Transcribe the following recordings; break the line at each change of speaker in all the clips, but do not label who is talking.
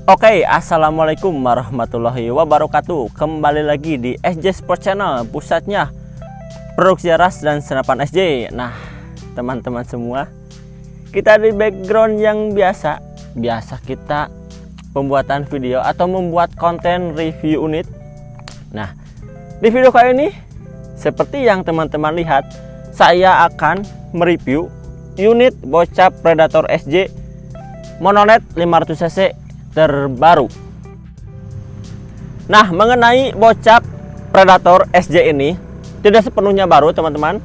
Oke, assalamualaikum warahmatullahi wabarakatuh. Kembali lagi di SJ Sport Channel, pusatnya produksi ras dan senapan SJ. Nah, teman-teman semua, kita di background yang biasa kita pembuatan video atau membuat konten review unit. Nah, di video kali ini seperti yang teman-teman lihat, saya akan mereview unit bocap Predator SJ monoled 500 cc terbaru. Nah, mengenai bocap Predator SJ ini tidak sepenuhnya baru teman-teman,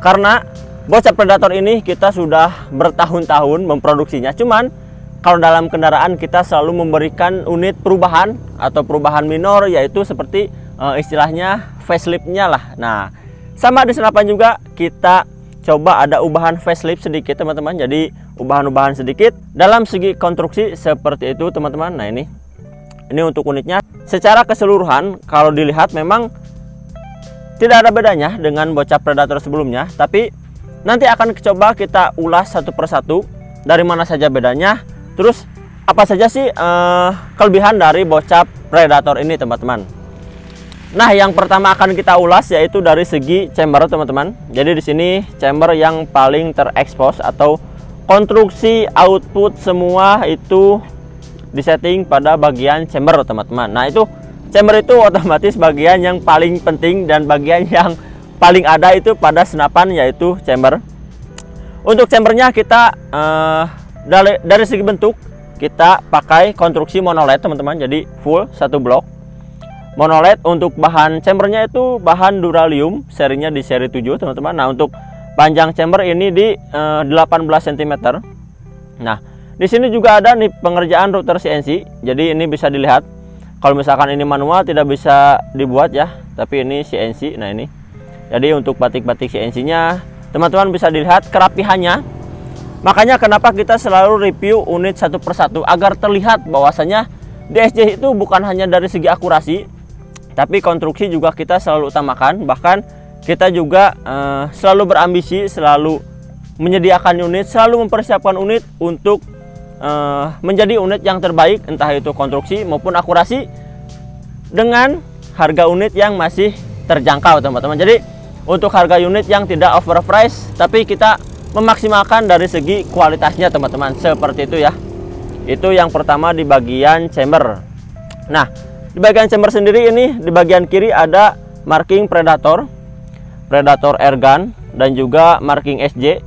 karena bocap Predator ini kita sudah bertahun-tahun memproduksinya. Cuman kalau dalam kendaraan kita selalu memberikan unit perubahan atau perubahan minor, yaitu seperti istilahnya faceliftnya lah. Nah, sama di senapan juga kita coba ada ubahan facelift sedikit teman-teman. Jadi ubahan-ubahan sedikit dalam segi konstruksi seperti itu teman-teman. Nah, ini untuk unitnya secara keseluruhan kalau dilihat memang tidak ada bedanya dengan bocap Predator sebelumnya, tapi nanti akan coba kita ulas satu persatu dari mana saja bedanya, terus apa saja sih kelebihan dari bocap Predator ini teman-teman. Nah, yang pertama akan kita ulas yaitu dari segi chamber teman-teman. Jadi di sini chamber yang paling terekspos atau konstruksi output semua itu disetting pada bagian chamber teman-teman. Nah, itu chamber itu otomatis bagian yang paling penting dan bagian yang paling ada itu pada senapan, yaitu chamber. Untuk chambernya kita dari segi bentuk kita pakai konstruksi monoled teman-teman, jadi full satu blok monoled. Untuk bahan chambernya itu bahan duralium, serinya di seri 7 teman-teman. Nah, untuk panjang chamber ini di 18 cm. Nah, di sini juga ada nih pengerjaan router CNC. Jadi ini bisa dilihat. Kalau misalkan ini manual tidak bisa dibuat ya, tapi ini CNC. Nah, ini. Jadi untuk batik-batik CNC-nya, teman-teman bisa dilihat kerapihannya. Makanya kenapa kita selalu review unit satu persatu agar terlihat bahwasanya DSJ itu bukan hanya dari segi akurasi, tapi konstruksi juga kita selalu utamakan. Bahkan kita juga selalu berambisi, selalu menyediakan unit, selalu mempersiapkan unit untuk menjadi unit yang terbaik, entah itu konstruksi maupun akurasi, dengan harga unit yang masih terjangkau teman-teman. Jadi untuk harga unit yang tidak overprice, tapi kita memaksimalkan dari segi kualitasnya teman-teman, seperti itu ya. Itu yang pertama di bagian chamber. Nah, di bagian chamber sendiri ini di bagian kiri ada marking Predator airgun dan juga marking SJ.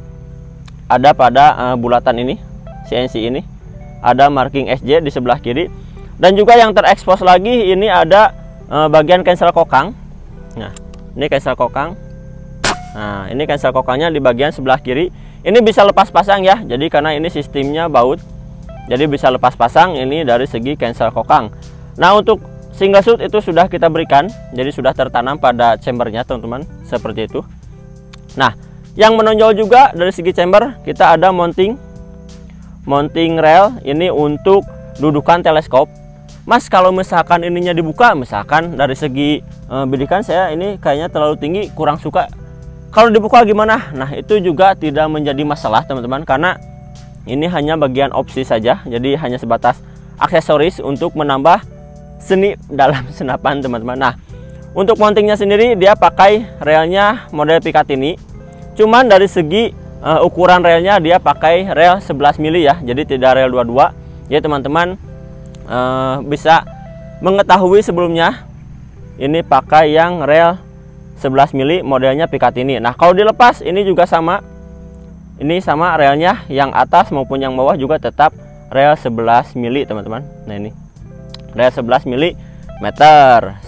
Ada pada bulatan ini CNC ini ada marking SJ di sebelah kiri, dan juga yang terekspos lagi ini ada bagian cancel kokang. Nah, ini cancel kokang. Nah, ini cancel kokangnya di bagian sebelah kiri. Ini bisa lepas pasang ya, jadi karena ini sistemnya baut, jadi bisa lepas pasang ini dari segi cancel kokang. Nah, untuk single shoot itu sudah kita berikan, jadi sudah tertanam pada chambernya teman-teman, seperti itu. Nah, yang menonjol juga dari segi chamber kita ada mounting rail ini untuk dudukan teleskop. Mas, kalau misalkan ininya dibuka, misalkan dari segi bidikan saya ini kayaknya terlalu tinggi, kurang suka, kalau dibuka gimana? Nah, itu juga tidak menjadi masalah teman-teman, karena ini hanya bagian opsi saja, jadi hanya sebatas aksesoris untuk menambah seni dalam senapan teman-teman. Nah, untuk mountingnya sendiri dia pakai relnya model Picatinny. Cuman dari segi ukuran relnya dia pakai rel 11 mili ya, jadi tidak rel 22. Ya teman-teman bisa mengetahui sebelumnya ini pakai yang rel 11 mili modelnya Picatinny. Nah, kalau dilepas ini juga sama. Ini sama relnya, yang atas maupun yang bawah juga tetap rel 11 mili teman-teman. Nah, ini rel 11 mm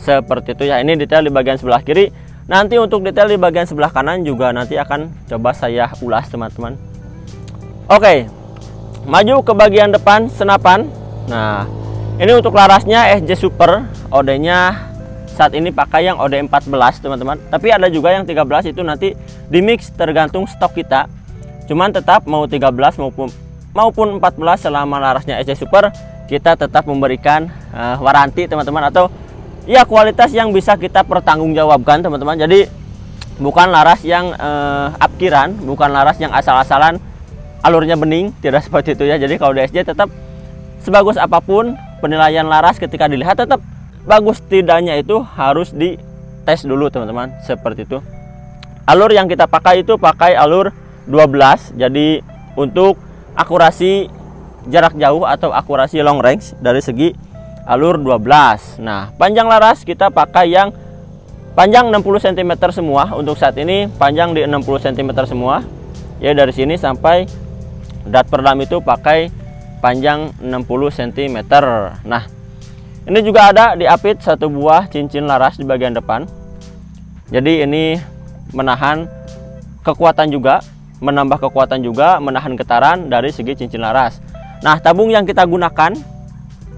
seperti itu ya. Ini detail di bagian sebelah kiri. Nanti untuk detail di bagian sebelah kanan juga nanti akan coba saya ulas teman-teman. Oke, maju ke bagian depan senapan. Nah, ini untuk larasnya SJ Super, OD-nya saat ini pakai yang OD 14 teman-teman, tapi ada juga yang 13, itu nanti di mix tergantung stok kita. Cuman tetap mau 13 maupun 14 selama larasnya SJ Super, kita tetap memberikan waranti teman-teman, atau ya kualitas yang bisa kita pertanggungjawabkan teman-teman. Jadi bukan laras yang apkiran, bukan laras yang asal-asalan alurnya bening, tidak seperti itu ya. Jadi kalau DSJ tetap sebagus apapun penilaian laras ketika dilihat tetap bagus tidaknya itu harus dites dulu teman-teman, seperti itu. Alur yang kita pakai itu pakai alur 12, jadi untuk akurasi jarak jauh atau akurasi long range dari segi alur 12. Nah, panjang laras kita pakai yang panjang 60 cm semua. Untuk saat ini panjang di 60 cm semua. Ya, dari sini sampai dat peredam itu pakai panjang 60 cm. Nah, ini juga ada diapit satu buah cincin laras di bagian depan. Jadi ini menahan kekuatan juga, menambah kekuatan juga, menahan getaran dari segi cincin laras. Nah, tabung yang kita gunakan,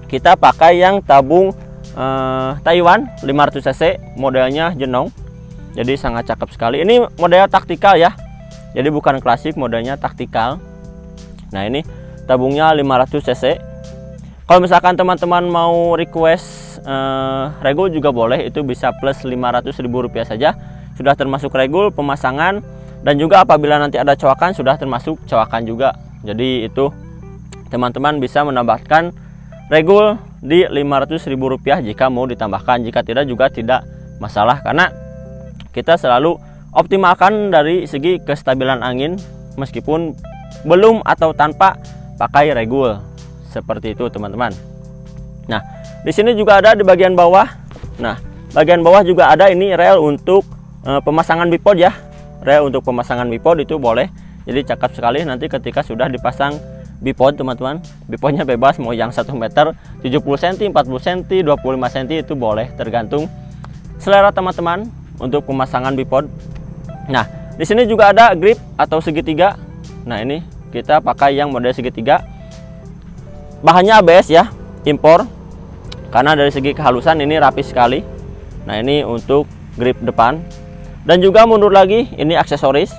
kita pakai yang tabung Taiwan 500 cc, modelnya Jenong. Jadi sangat cakep sekali. Ini model taktikal ya, jadi bukan klasik, modelnya taktikal. Nah, ini tabungnya 500 cc. Kalau misalkan teman-teman mau request regul juga boleh, itu bisa plus Rp500.000 saja, sudah termasuk regul, pemasangan, dan juga apabila nanti ada coakan sudah termasuk coakan juga. Jadi itu teman-teman bisa menambahkan regul di Rp500.000 jika mau ditambahkan. Jika tidak juga tidak masalah, karena kita selalu optimalkan dari segi kestabilan angin meskipun belum atau tanpa pakai regul, seperti itu teman-teman. Nah, di sini juga ada di bagian bawah. Nah, bagian bawah juga ada ini rel untuk pemasangan bipod ya. Rel untuk pemasangan bipod itu boleh. Jadi cakep sekali nanti ketika sudah dipasang bipod teman-teman. Bipodnya bebas, mau yang 1 meter, 70 cm, 40 cm, 25 cm itu boleh, tergantung selera teman-teman untuk pemasangan bipod. Nah, di sini juga ada grip atau segitiga. Nah, ini kita pakai yang model segitiga. Bahannya ABS ya, impor. Karena dari segi kehalusan ini rapi sekali. Nah, ini untuk grip depan. Dan juga mundur lagi, ini aksesoris.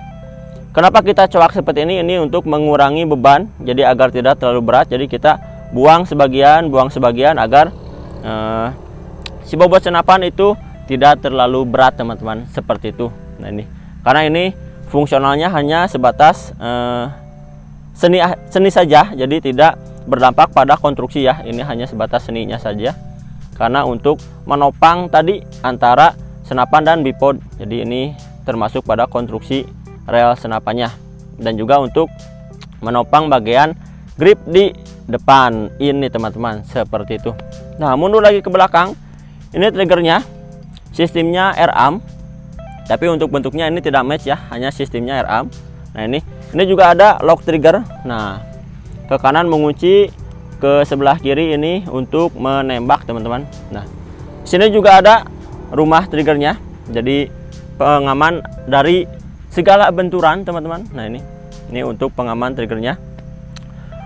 Kenapa kita coak seperti ini? Ini untuk mengurangi beban, jadi agar tidak terlalu berat. Jadi kita buang sebagian agar si bobot senapan itu tidak terlalu berat teman-teman, seperti itu. Nah, ini karena ini fungsionalnya hanya sebatas seni saja, jadi tidak berdampak pada konstruksi ya. Ini hanya sebatas seninya saja, karena untuk menopang tadi antara senapan dan bipod. Jadi ini termasuk pada konstruksi rel senapannya, dan juga untuk menopang bagian grip di depan ini teman-teman, seperti itu. Nah, mundur lagi ke belakang, ini triggernya sistemnya R-arm, tapi untuk bentuknya ini tidak match ya, hanya sistemnya R-arm. Nah, ini juga ada lock trigger. Nah, ke kanan mengunci, ke sebelah kiri ini untuk menembak teman-teman. Nah, sini juga ada rumah triggernya, jadi pengaman dari segala benturan teman-teman. Nah, ini untuk pengaman triggernya.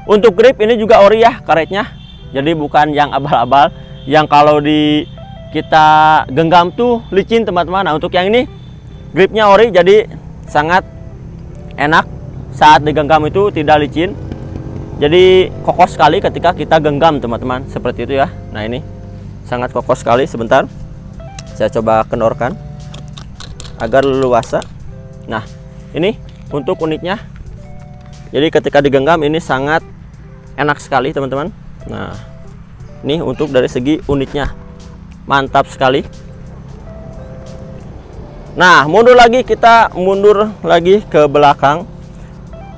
Untuk grip ini juga ori ya karetnya, jadi bukan yang abal-abal yang kalau kita genggam tuh licin teman-teman. Nah, untuk yang ini gripnya ori, jadi sangat enak saat digenggam itu, tidak licin, jadi kokoh sekali ketika kita genggam teman-teman, seperti itu ya. Nah, ini sangat kokoh sekali. Sebentar saya coba kendorkan agar leluasa. Nah, ini untuk unitnya, jadi ketika digenggam ini sangat enak sekali teman-teman. Nah, ini untuk dari segi unitnya mantap sekali. Nah, kita mundur lagi ke belakang.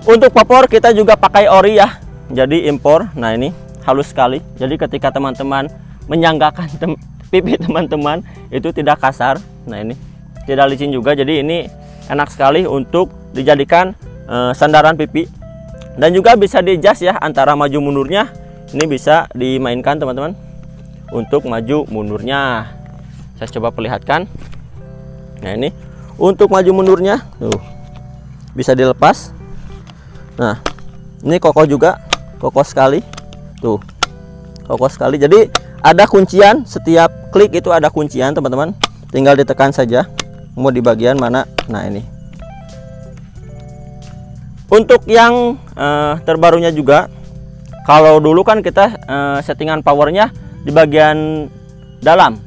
Untuk popor kita juga pakai ori ya, jadi impor. Nah, ini halus sekali, jadi ketika teman-teman menyanggakan pipi teman-teman itu tidak kasar. Nah, ini tidak licin juga, jadi ini enak sekali untuk dijadikan sandaran pipi. Dan juga bisa di-adjust ya antara maju mundurnya. Ini bisa dimainkan teman-teman untuk maju mundurnya. Saya coba perlihatkan. Nah, ini untuk maju mundurnya tuh bisa dilepas. Nah, ini kokoh juga, kokoh sekali tuh, kokoh sekali. Jadi ada kuncian, setiap klik itu ada kuncian teman-teman, tinggal ditekan saja mau di bagian mana. Nah, ini untuk yang terbarunya juga. Kalau dulu kan kita settingan powernya di bagian dalam,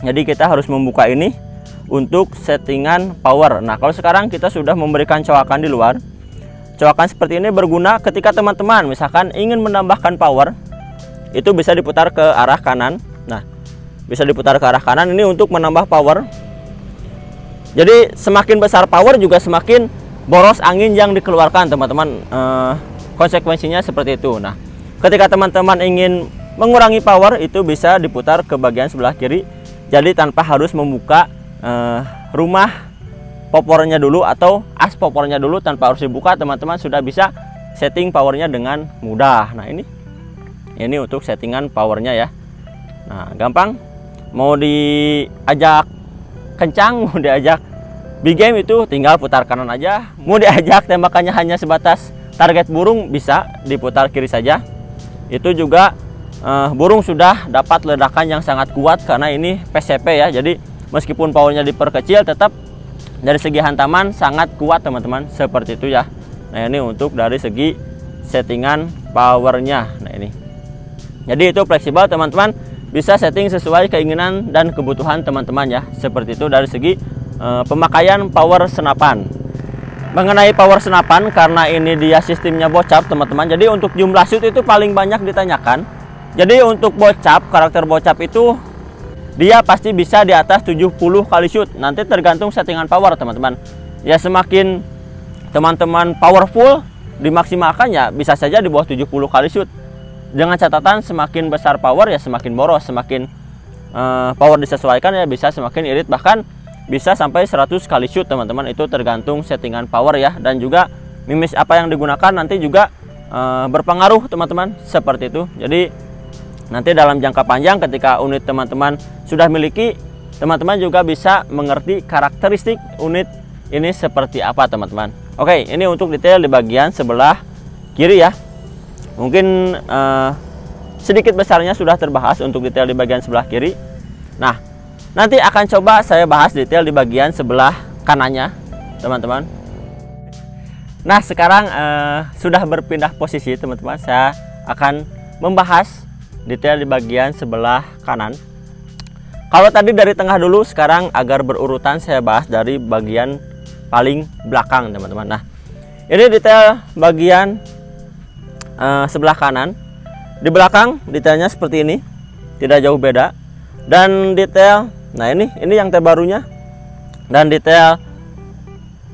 jadi kita harus membuka ini untuk settingan power. Nah, kalau sekarang kita sudah memberikan coakan di luar. Coakan seperti ini berguna ketika teman-teman misalkan ingin menambahkan power itu bisa diputar ke arah kanan. Nah, bisa diputar ke arah kanan ini untuk menambah power. Jadi semakin besar power juga semakin boros angin yang dikeluarkan, teman-teman. Konsekuensinya seperti itu. Nah, ketika teman-teman ingin mengurangi power, itu bisa diputar ke bagian sebelah kiri. Jadi tanpa harus membuka rumah popornya dulu atau as popornya dulu, tanpa harus dibuka, teman-teman sudah bisa setting powernya dengan mudah. Nah, ini untuk settingan powernya ya. Nah, gampang. Mau diajak kencang, mau diajak big game, itu tinggal putar kanan aja. Mau diajak tembakannya hanya sebatas target burung, bisa diputar kiri saja. Itu juga burung sudah dapat ledakan yang sangat kuat karena ini PCP ya. Jadi meskipun powernya diperkecil, tetap dari segi hantaman sangat kuat, teman-teman. Seperti itu ya. Nah, ini untuk dari segi settingan powernya. Nah, ini jadi itu fleksibel, teman-teman. Bisa setting sesuai keinginan dan kebutuhan teman-teman ya. Seperti itu dari segi pemakaian power senapan. Mengenai power senapan, karena ini dia sistemnya bocap, teman-teman. Jadi untuk jumlah shoot itu paling banyak ditanyakan. Jadi untuk bocap, karakter bocap itu dia pasti bisa di atas 70 kali shoot. Nanti tergantung settingan power, teman-teman. Ya, semakin teman-teman powerful dimaksimalkan ya bisa saja di bawah 70 kali shoot. Dengan catatan semakin besar power ya semakin boros, semakin power disesuaikan ya bisa semakin irit, bahkan bisa sampai 100 kali shoot, teman-teman. Itu tergantung settingan power ya, dan juga mimis apa yang digunakan nanti juga berpengaruh, teman-teman. Seperti itu. Jadi nanti dalam jangka panjang ketika unit teman-teman sudah miliki, teman-teman juga bisa mengerti karakteristik unit ini seperti apa, teman-teman. Oke, ini untuk detail di bagian sebelah kiri ya. Mungkin sedikit besarnya sudah terbahas untuk detail di bagian sebelah kiri. Nah, nanti akan coba saya bahas detail di bagian sebelah kanannya, teman-teman. Nah, sekarang sudah berpindah posisi, teman-teman. Saya akan membahas detail di bagian sebelah kanan. Kalau tadi dari tengah dulu, sekarang agar berurutan saya bahas dari bagian paling belakang, teman-teman. Nah, ini detail bagian sebelah kanan. Di belakang detailnya seperti ini, tidak jauh beda. Dan detail, nah ini yang terbarunya. Dan detail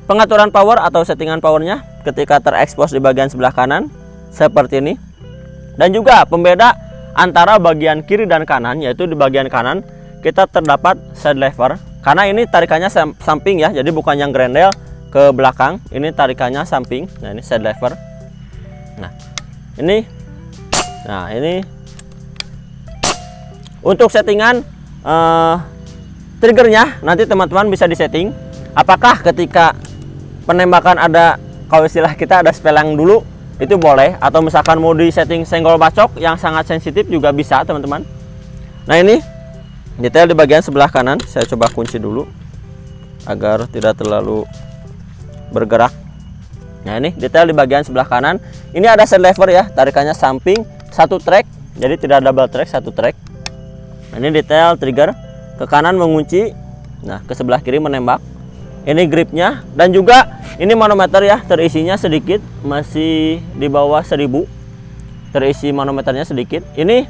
pengaturan power atau settingan powernya ketika terekspos di bagian sebelah kanan seperti ini. Dan juga pembeda antara bagian kiri dan kanan, yaitu di bagian kanan kita terdapat side lever, karena ini tarikannya samping ya, jadi bukan yang grendel ke belakang, ini tarikannya samping. Nah, ini side lever. Nah ini untuk settingan triggernya, nanti teman-teman bisa disetting apakah ketika penembakan ada, kalau istilah kita ada spelang dulu, itu boleh, atau misalkan mau di setting senggol bacok yang sangat sensitif juga bisa, teman-teman. Nah, ini detail di bagian sebelah kanan, saya coba kunci dulu agar tidak terlalu bergerak. Nah, ini detail di bagian sebelah kanan. Ini ada side lever ya, tarikannya samping, satu track, jadi tidak double track, satu track. Nah, ini detail trigger, ke kanan mengunci, nah ke sebelah kiri menembak. Ini gripnya, dan juga ini manometer ya, terisinya sedikit, masih di bawah 1000, terisi manometernya sedikit. Ini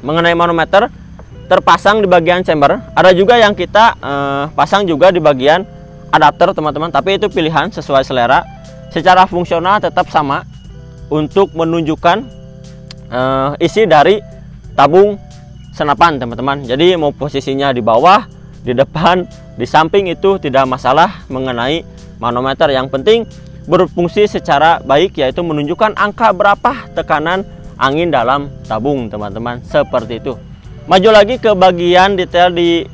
mengenai manometer terpasang di bagian chamber, ada juga yang kita pasang juga di bagian adapter, teman-teman, tapi itu pilihan sesuai selera. Secara fungsional tetap sama untuk menunjukkan isi dari tabung senapan, teman-teman. Jadi mau posisinya di bawah, di depan, di samping, itu tidak masalah mengenai manometer. Yang penting berfungsi secara baik, yaitu menunjukkan angka berapa tekanan angin dalam tabung, teman-teman. Seperti itu. Maju lagi ke bagian detail di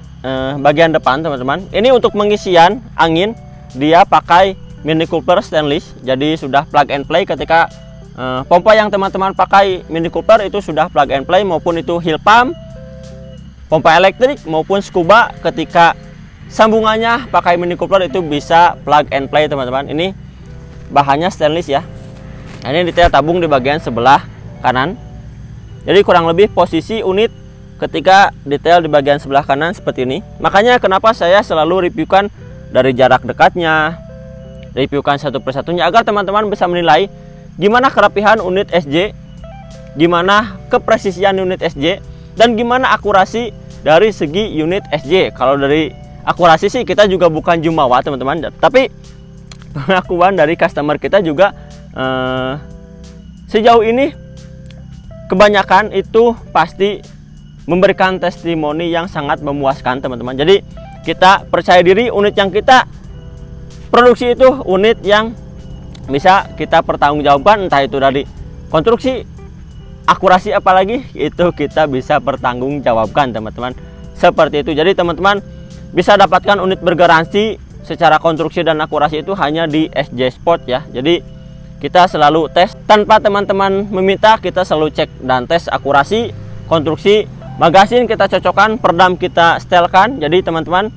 bagian depan, teman-teman. Ini untuk pengisian angin, dia pakai Mini Cooper stainless, jadi sudah plug and play. Ketika pompa yang teman-teman pakai Mini Cooper itu sudah plug and play, maupun itu heel pump, pompa elektrik maupun scuba, ketika sambungannya pakai Mini Cooper itu bisa plug and play, teman-teman. Ini bahannya stainless ya. Nah, ini detail tabung di bagian sebelah kanan. Jadi kurang lebih posisi unit ketika detail di bagian sebelah kanan seperti ini. Makanya kenapa saya selalu reviewkan dari jarak dekatnya, reviewkan satu persatunya, agar teman-teman bisa menilai gimana kerapihan unit SJ gimana kepresisian unit SJ dan gimana akurasi dari segi unit SJ. Kalau dari akurasi sih kita juga bukan jumawa teman-teman, tapi pengakuan dari customer kita juga sejauh ini kebanyakan itu pasti memberikan testimoni yang sangat memuaskan teman-teman. Jadi kita percaya diri unit yang kita produksi itu unit yang bisa kita pertanggungjawabkan, entah itu dari konstruksi, akurasi, apalagi itu kita bisa pertanggungjawabkan teman-teman. Seperti itu. Jadi teman-teman bisa dapatkan unit bergaransi secara konstruksi dan akurasi itu hanya di SJ Sport ya. Jadi kita selalu tes tanpa teman-teman meminta, kita selalu cek dan tes akurasi, konstruksi, magasin kita cocokkan, perdam kita setelkan. Jadi teman-teman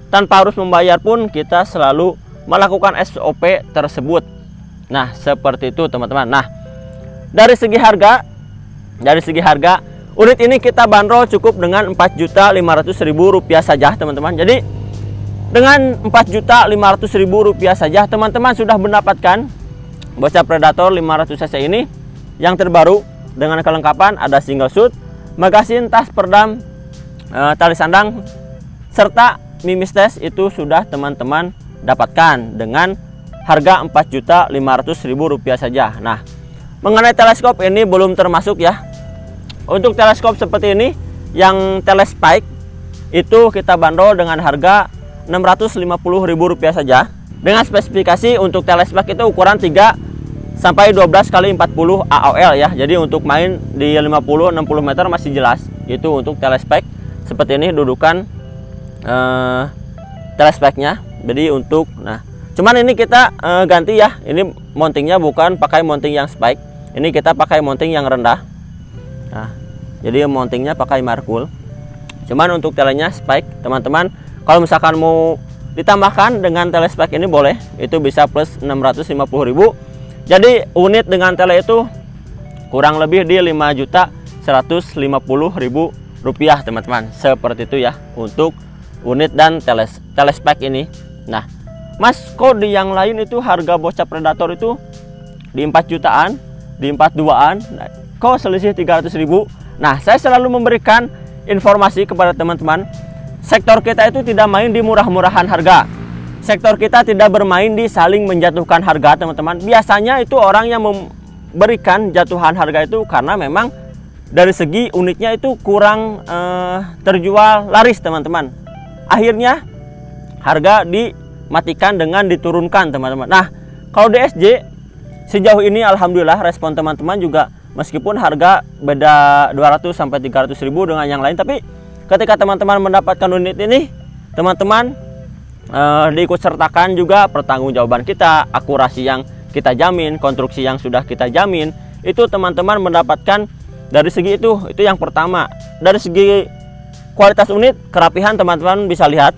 tanpa harus membayar pun kita selalu melakukan SOP tersebut. Nah seperti itu teman-teman. Nah dari segi harga unit ini kita bandrol cukup dengan Rp4.500.000 saja teman-teman. Jadi dengan Rp4.500.000 saja teman-teman sudah mendapatkan bocah Predator 500 cc ini yang terbaru dengan kelengkapan ada single shoot, magasin, tas, perdam, tali sandang, serta mimis tes. Itu sudah teman-teman dapatkan dengan harga Rp4.500.000 saja. Nah mengenai teleskop ini belum termasuk ya. Untuk teleskop seperti ini yang telespike itu kita bandrol dengan harga Rp650.000 saja. Dengan spesifikasi untuk telespike itu ukuran 3 sampai 12 kali 40 AOL ya. Jadi untuk main di 50-60 meter masih jelas. Itu untuk telespike seperti ini dudukan telespike-nya. Jadi untuk cuman ini kita ganti ya. Ini mountingnya bukan pakai mounting yang spike. Ini kita pakai mounting yang rendah. Nah, jadi mountingnya pakai markul. Cuman untuk telenya spike teman-teman. Kalau misalkan mau ditambahkan dengan telespike ini boleh. Itu bisa plus Rp650.000. Jadi unit dengan tele itu kurang lebih di Rp5.150.000 teman-teman. Seperti itu ya untuk unit dan telespike ini. Nah Mas, kok di yang lain itu harga bocah Predator itu di 4 jutaan, di 42-an, kok selisih 300.000? Nah saya selalu memberikan informasi kepada teman-teman, sektor kita itu tidak main di murah-murahan harga. Sektor kita tidak bermain di saling menjatuhkan harga teman-teman. Biasanya itu orang yang memberikan jatuhan harga itu karena memang dari segi unitnya itu kurang terjual laris teman-teman. Akhirnya harga dimatikan dengan diturunkan teman-teman. Nah kalau di SJ sejauh ini alhamdulillah respon teman-teman juga, meskipun harga beda 200 sampai 300.000 dengan yang lain, tapi ketika teman-teman mendapatkan unit ini teman-teman diikut sertakan juga pertanggungjawaban kita, akurasi yang kita jamin, konstruksi yang sudah kita jamin. Itu teman-teman mendapatkan dari segi itu yang pertama. Dari segi kualitas unit, kerapihan teman-teman bisa lihat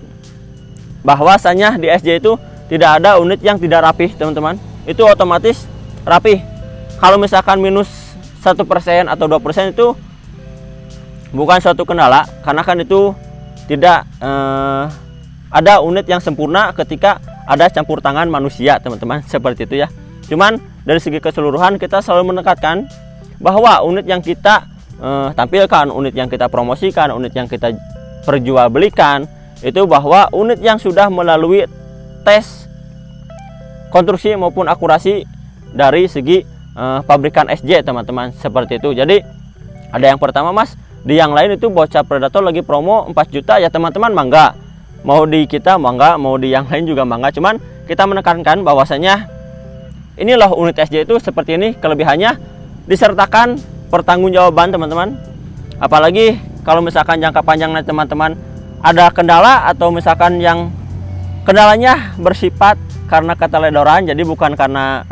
bahwasanya di SJ itu tidak ada unit yang tidak rapih teman-teman. Itu otomatis rapih. Kalau misalkan minus 1% atau 2% itu bukan suatu kendala, karena kan itu tidak ada unit yang sempurna ketika ada campur tangan manusia teman-teman. Seperti itu ya. Cuman dari segi keseluruhan kita selalu menekankan bahwa unit yang kita tampilkan, unit yang kita promosikan, unit yang kita perjualbelikan itu bahwa unit yang sudah melalui tes konstruksi maupun akurasi dari segi pabrikan SJ teman-teman. Seperti itu. Jadi ada yang pertama Mas, di yang lain itu bocah Predator lagi promo 4 juta ya teman-teman, mangga. Mau di kita mangga, mau di yang lain juga mangga. Cuman kita menekankan bahwasanya inilah unit SJ itu seperti ini kelebihannya, disertakan pertanggungjawaban teman-teman. Apalagi kalau misalkan jangka panjangnya teman-teman ada kendala, atau misalkan yang kendalanya bersifat karena keteledoran, jadi bukan karena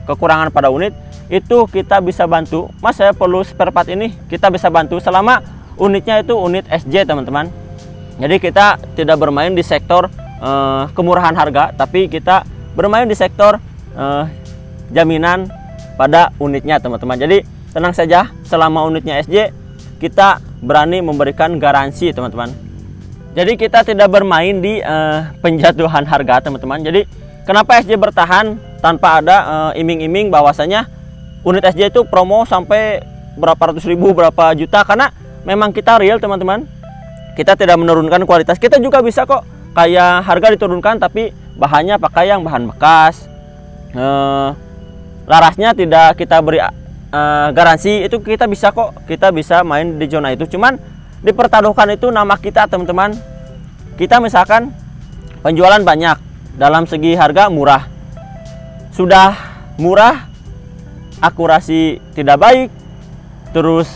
kekurangan pada unit, itu kita bisa bantu. Mas, saya perlu spare part ini, kita bisa bantu selama unitnya itu unit SJ teman-teman. Jadi kita tidak bermain di sektor kemurahan harga, tapi kita bermain di sektor jaminan pada unitnya teman-teman. Jadi tenang saja, selama unitnya SJ kita berani memberikan garansi teman-teman. Jadi kita tidak bermain di penjatuhan harga teman-teman. Jadi kenapa SJ bertahan tanpa ada iming-iming bahwasanya unit SJ itu promo sampai berapa ratus ribu, berapa juta, karena memang kita real teman-teman. Kita tidak menurunkan kualitas. Kita juga bisa kok kayak harga diturunkan tapi bahannya pakai yang bahan bekas. Larasnya tidak kita beri garansi, itu kita bisa kok. Kita bisa main di zona itu. Cuman dipertaruhkan itu nama kita teman-teman. Kita misalkan penjualan banyak, dalam segi harga murah. Sudah murah, akurasi tidak baik, terus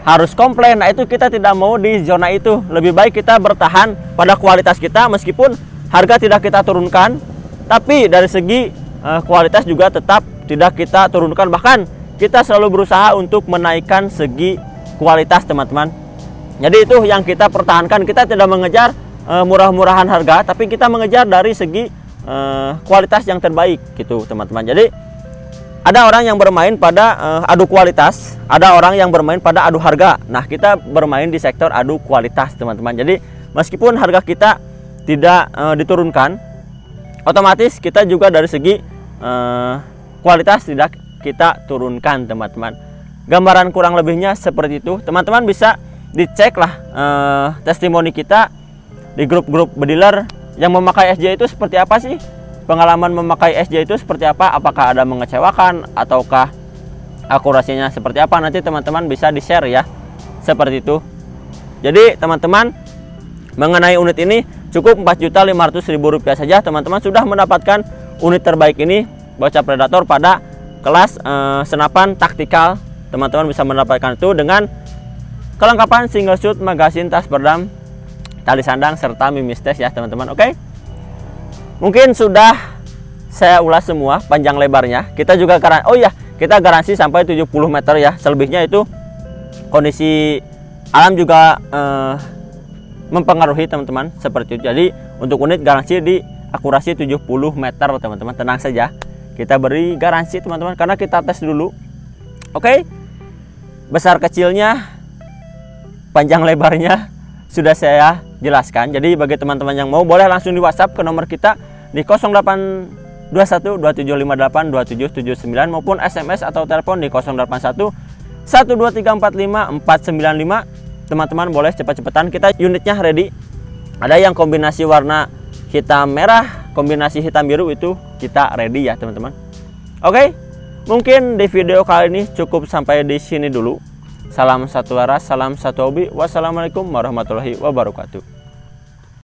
harus komplain. Nah itu kita tidak mau di zona itu. Lebih baik kita bertahan pada kualitas kita, meskipun harga tidak kita turunkan, tapi dari segi kualitas juga tetap tidak kita turunkan. Bahkan kita selalu berusaha untuk menaikkan segi kualitas teman-teman. Jadi itu yang kita pertahankan. Kita tidak mengejar murah-murahan harga, tapi kita mengejar dari segi kualitas yang terbaik gitu teman-teman. Jadi ada orang yang bermain pada adu kualitas, ada orang yang bermain pada adu harga. Nah kita bermain di sektor adu kualitas teman-teman. Jadi meskipun harga kita tidak diturunkan, otomatis kita juga dari segi kualitas tidak kita turunkan teman-teman. Gambaran kurang lebihnya seperti itu. Teman-teman bisa dicek lah testimoni kita di grup-grup bediler yang memakai SJ itu seperti apa sih. Pengalaman memakai SJ itu seperti apa, apakah ada mengecewakan ataukah akurasinya seperti apa. Nanti teman-teman bisa di-share ya, seperti itu. Jadi teman-teman, mengenai unit ini cukup Rp4.500.000 saja teman-teman sudah mendapatkan unit terbaik ini, Bocap Predator pada kelas senapan taktikal. Teman-teman bisa mendapatkan itu dengan kelengkapan single shoot, magazine, tas peredam, tali sandang, serta mimis tes ya teman-teman. Oke, mungkin sudah saya ulas semua panjang lebarnya. Kita juga kita garansi sampai 70 meter ya. Selebihnya itu kondisi alam juga mempengaruhi teman-teman, seperti itu. Jadi untuk unit garansi di akurasi 70 meter teman-teman. Tenang saja, kita beri garansi teman-teman karena kita tes dulu. Oke, besar kecilnya, panjang lebarnya sudah saya jelaskan. Jadi bagi teman-teman yang mau, boleh langsung di WhatsApp ke nomor kita di 0821 2758 2779 maupun SMS atau telepon di 081 12345 495. Teman-teman boleh cepat-cepatan, kita unitnya ready. Ada yang kombinasi warna hitam merah, kombinasi hitam biru, itu kita ready ya teman-teman. Oke, mungkin di video kali ini cukup sampai di sini dulu. Salam satu waras, salam satu hobi. Wassalamualaikum warahmatullahi wabarakatuh.